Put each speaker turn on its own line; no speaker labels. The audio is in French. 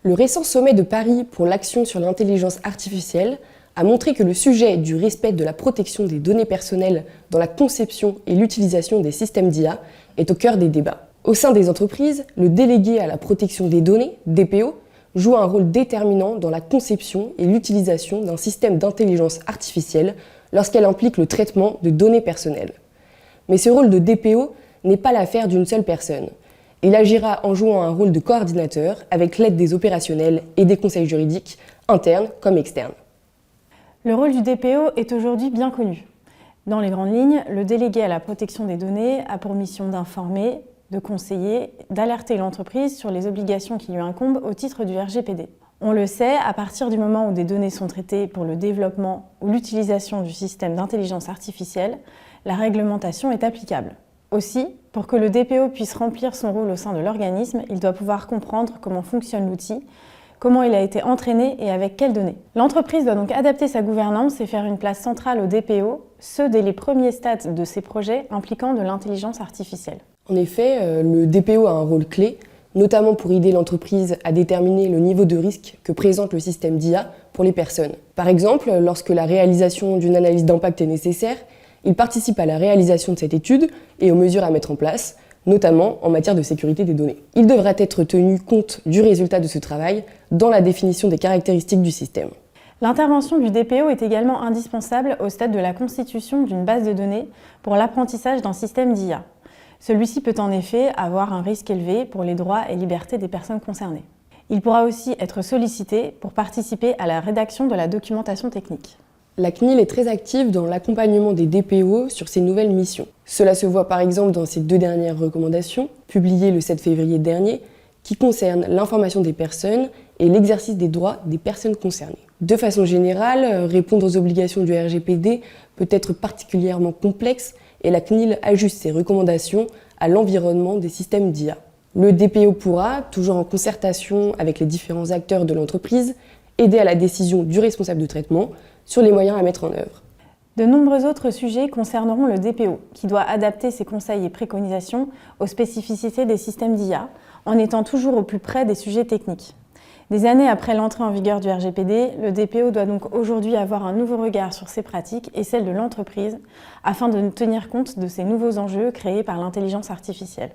Le récent sommet de Paris pour l'action sur l'intelligence artificielle a montré que le sujet du respect de la protection des données personnelles dans la conception et l'utilisation des systèmes d'IA est au cœur des débats. Au sein des entreprises, le délégué à la protection des données, DPO, joue un rôle déterminant dans la conception et l'utilisation d'un système d'intelligence artificielle lorsqu'elle implique le traitement de données personnelles. Mais ce rôle de DPO n'est pas l'affaire d'une seule personne. Il agira en jouant un rôle de coordinateur avec l'aide des opérationnels et des conseils juridiques, internes comme externes.
Le rôle du DPO est aujourd'hui bien connu. Dans les grandes lignes, le délégué à la protection des données a pour mission d'informer, de conseiller, d'alerter l'entreprise sur les obligations qui lui incombent au titre du RGPD. On le sait, à partir du moment où des données sont traitées pour le développement ou l'utilisation du système d'intelligence artificielle, la réglementation est applicable. Aussi, pour que le DPO puisse remplir son rôle au sein de l'organisme, il doit pouvoir comprendre comment fonctionne l'outil, comment il a été entraîné et avec quelles données. L'entreprise doit donc adapter sa gouvernance et faire une place centrale au DPO, ce dès les premiers stades de ses projets impliquant de l'intelligence artificielle.
En effet, le DPO a un rôle clé, notamment pour aider l'entreprise à déterminer le niveau de risque que présente le système d'IA pour les personnes. Par exemple, lorsque la réalisation d'une analyse d'impact est nécessaire, il participe à la réalisation de cette étude et aux mesures à mettre en place, notamment en matière de sécurité des données. Il devra être tenu compte du résultat de ce travail dans la définition des caractéristiques du système.
L'intervention du DPO est également indispensable au stade de la constitution d'une base de données pour l'apprentissage d'un système d'IA. Celui-ci peut en effet avoir un risque élevé pour les droits et libertés des personnes concernées. Il pourra aussi être sollicité pour participer à la rédaction de la documentation technique.
La CNIL est très active dans l'accompagnement des DPO sur ces nouvelles missions. Cela se voit par exemple dans ces 2 dernières recommandations, publiées le 7 février dernier, qui concernent l'information des personnes et l'exercice des droits des personnes concernées. De façon générale, répondre aux obligations du RGPD peut être particulièrement complexe et la CNIL ajuste ses recommandations à l'environnement des systèmes d'IA. Le DPO pourra, toujours en concertation avec les différents acteurs de l'entreprise, aider à la décision du responsable de traitement sur les moyens à mettre en œuvre.
De nombreux autres sujets concerneront le DPO, qui doit adapter ses conseils et préconisations aux spécificités des systèmes d'IA, en étant toujours au plus près des sujets techniques. Des années après l'entrée en vigueur du RGPD, le DPO doit donc aujourd'hui avoir un nouveau regard sur ses pratiques et celles de l'entreprise, afin de tenir compte de ces nouveaux enjeux créés par l'intelligence artificielle.